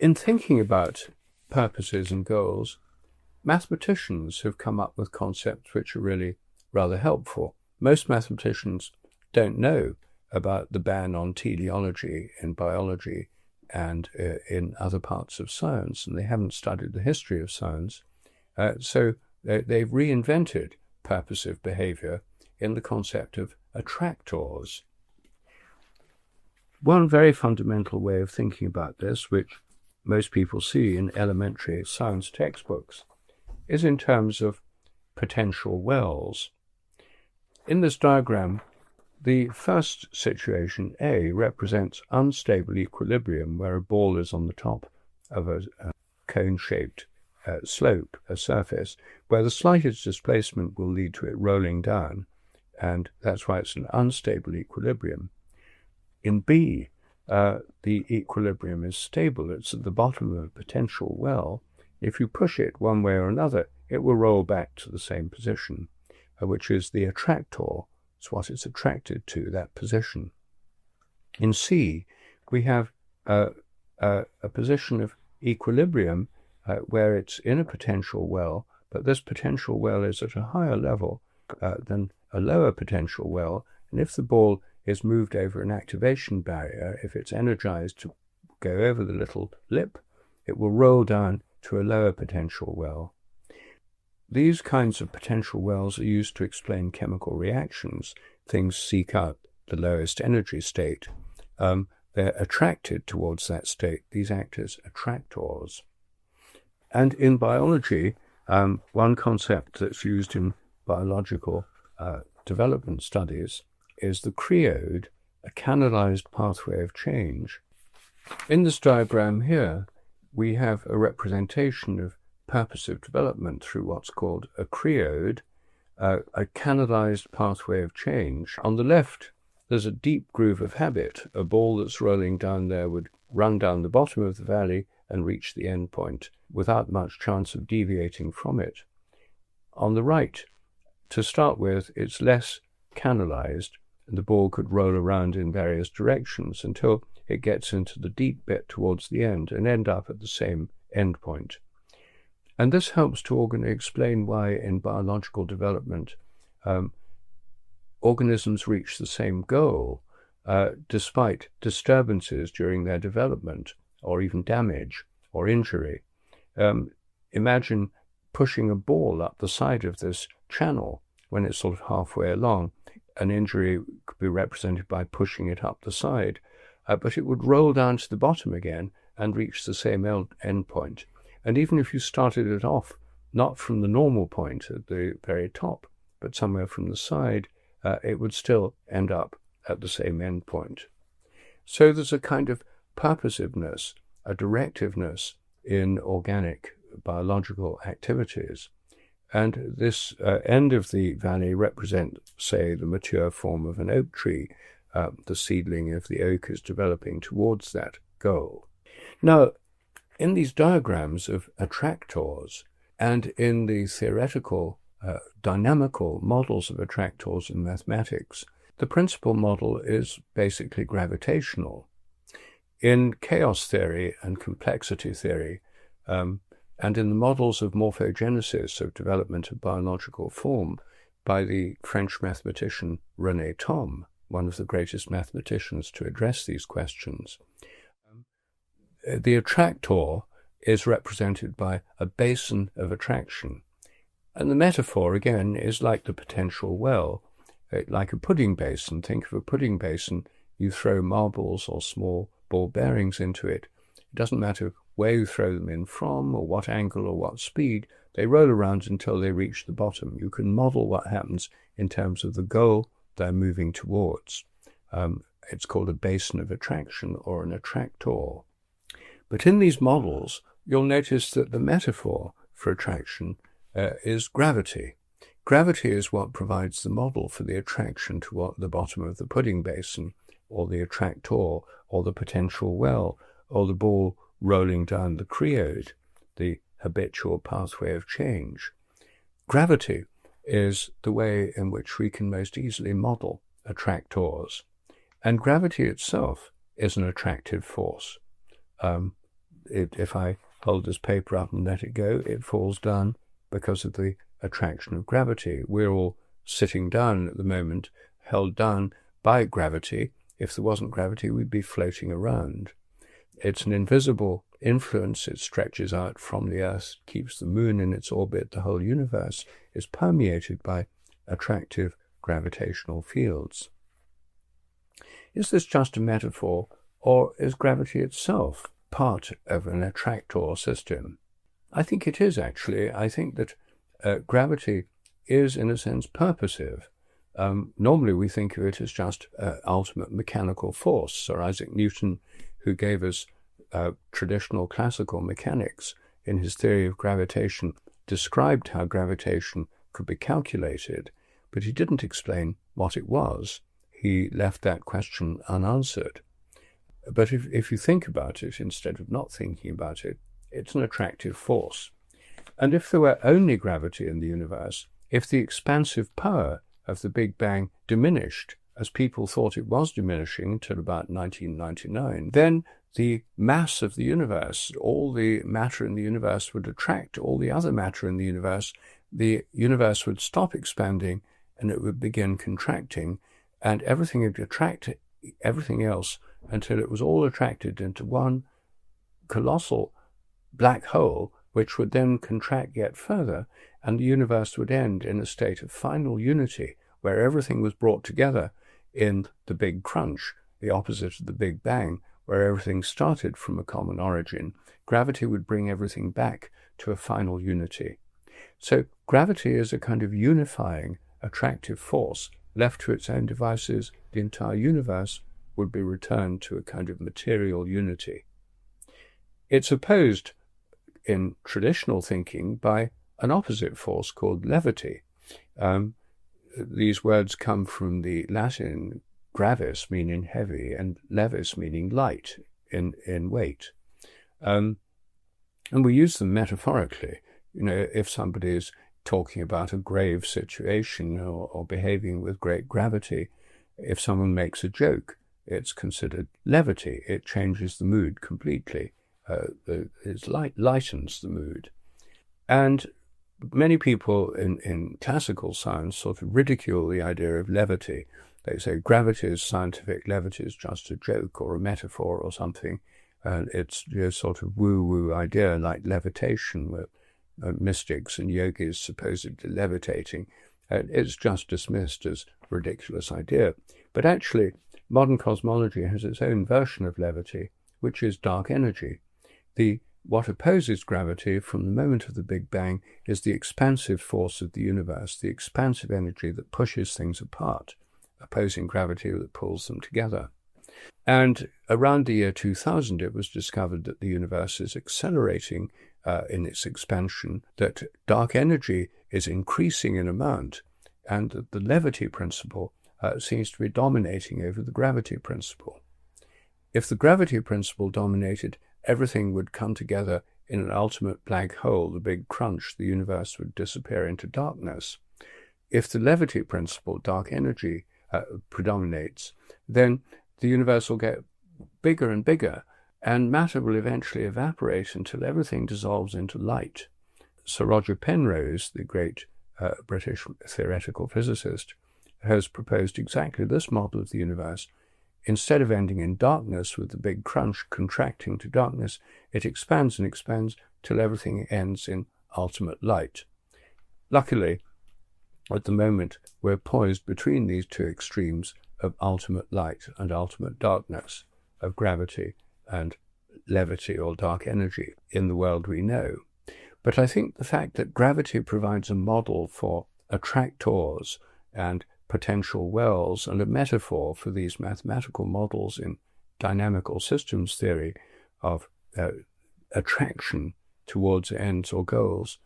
In thinking about purposes and goals, mathematicians have come up with concepts which are really rather helpful. Most mathematicians don't know about the ban on teleology in biology and in other parts of science, and they haven't studied the history of science. So they've reinvented purposive behaviour in the concept of attractors. One very fundamental way of thinking about this, which most people see in elementary science textbooks, is in terms of potential wells. In this diagram, the first situation, A, represents unstable equilibrium, where a ball is on the top of a cone-shaped slope, a surface, where the slightest displacement will lead to it rolling down, and that's why it's an unstable equilibrium. In B, the equilibrium is stable. It's at the bottom of a potential well. If you push it one way or another, it will roll back to the same position, which is the attractor. It's what it's attracted to, that position. In C, we have a position of equilibrium where it's in a potential well, but this potential well is at a higher level than a lower potential well, and if the ball is moved over an activation barrier, if it's energized to go over the little lip, it will roll down to a lower potential well. These kinds of potential wells are used to explain chemical reactions. Things seek out the lowest energy state. They're attracted towards that state. These act as attractors. And in biology, one concept that's used in biological development studies is the creode, a canalized pathway of change. In this diagram here, we have a representation of purposive development through what's called a creode, a canalized pathway of change. On the left, there's a deep groove of habit. A ball that's rolling down there would run down the bottom of the valley and reach the end point without much chance of deviating from it. On the right, to start with, it's less canalized, and the ball could roll around in various directions until it gets into the deep bit towards the end and end up at the same end point. And this helps to explain why in biological development organisms reach the same goal despite disturbances during their development, or even damage or injury. Imagine pushing a ball up the side of this channel when it's sort of halfway along. An injury could be represented by pushing it up the side, but it would roll down to the bottom again and reach the same end point. And even if you started it off not from the normal point at the very top, but somewhere from the side, it would still end up at the same end point. So there's a kind of purposiveness, a directiveness in organic biological activities. And this end of the valley represents, say, the mature form of an oak tree. The seedling of the oak is developing towards that goal. Now, in these diagrams of attractors and in the theoretical dynamical models of attractors in mathematics, the principal model is basically gravitational. In chaos theory and complexity theory, and in the models of morphogenesis, of development of biological form, by the French mathematician René Thom, one of the greatest mathematicians to address these questions, the attractor is represented by a basin of attraction. And the metaphor, again, is like the potential well, like a pudding basin. Think of a pudding basin. You throw marbles or small ball bearings into it. It doesn't matter where you throw them in from or what angle or what speed. They roll around until they reach the bottom. You can model what happens in terms of the goal they're moving towards. It's called a basin of attraction or an attractor. But in these models, you'll notice that the metaphor for attraction is gravity. Gravity is what provides the model for the attraction to the bottom of the pudding basin, or the attractor, or the potential well, or the ball rolling down the creode, the habitual pathway of change. Gravity is the way in which we can most easily model attractors. And gravity itself is an attractive force. if I hold this paper up and let it go, it falls down because of the attraction of gravity. We're all sitting down at the moment, held down by gravity. If there wasn't gravity, we'd be floating around. It's an invisible influence. It stretches out from the Earth, keeps the moon in its orbit. The whole universe is permeated by attractive gravitational fields. Is this just a metaphor, or is gravity itself part of an attractor system? I think it is, actually. I think that gravity is, in a sense, purposive. Normally we think of it as just ultimate mechanical force. Sir Isaac Newton, who gave us traditional classical mechanics in his theory of gravitation, described how gravitation could be calculated, but he didn't explain what it was. He left that question unanswered. But if you think about it, instead of not thinking about it, it's an attractive force. And if there were only gravity in the universe, if the expansive power of the Big Bang diminished, as people thought it was diminishing until about 1999, then the mass of the universe, all the matter in the universe would attract all the other matter in the universe would stop expanding and it would begin contracting, and everything would attract everything else until it was all attracted into one colossal black hole, which would then contract yet further, and the universe would end in a state of final unity, where everything was brought together in the Big Crunch, the opposite of the Big Bang, where everything started from a common origin. Gravity would bring everything back to a final unity. So gravity is a kind of unifying, attractive force. Left to its own devices, the entire universe would be returned to a kind of material unity. It's opposed in traditional thinking by an opposite force called levity. These words come from the Latin gravis, meaning heavy, and levis, meaning light in weight. And we use them metaphorically. If somebody is talking about a grave situation or behaving with great gravity, if someone makes a joke, it's considered levity. It changes the mood completely. It lightens the mood. And many people in classical science sort of ridicule the idea of levity. They say gravity is scientific, levity is just a joke or a metaphor or something. And it's a sort of woo-woo idea like levitation, where mystics and yogis supposedly levitating. It's just dismissed as a ridiculous idea. But actually, modern cosmology has its own version of levity, which is dark energy. What opposes gravity from the moment of the Big Bang is the expansive force of the universe, the expansive energy that pushes things apart, opposing gravity that pulls them together. And around the year 2000, it was discovered that the universe is accelerating in its expansion, that dark energy is increasing in amount, and that the levity principle seems to be dominating over the gravity principle. If the gravity principle dominated, everything would come together in an ultimate black hole, the Big Crunch. The universe would disappear into darkness. If the levity principle, dark energy, predominates, then the universe will get bigger and bigger, and matter will eventually evaporate until everything dissolves into light. Sir Roger Penrose, the great British theoretical physicist, has proposed exactly this model of the universe. Instead of ending in darkness with the Big Crunch contracting to darkness, it expands and expands till everything ends in ultimate light. Luckily, at the moment, we're poised between these two extremes of ultimate light and ultimate darkness, of gravity and levity or dark energy in the world we know. But I think the fact that gravity provides a model for attractors and potential wells and a metaphor for these mathematical models in dynamical systems theory of attraction towards ends or goals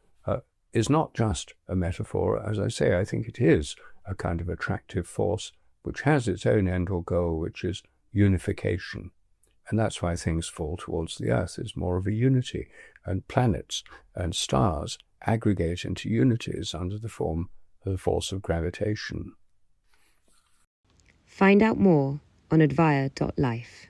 is not just a metaphor. As I say, I think it is a kind of attractive force which has its own end or goal, which is unification. And that's why things fall towards the Earth. It's more of a unity, and planets and stars aggregate into unities under the form of the force of gravitation. Find out more on advire.life.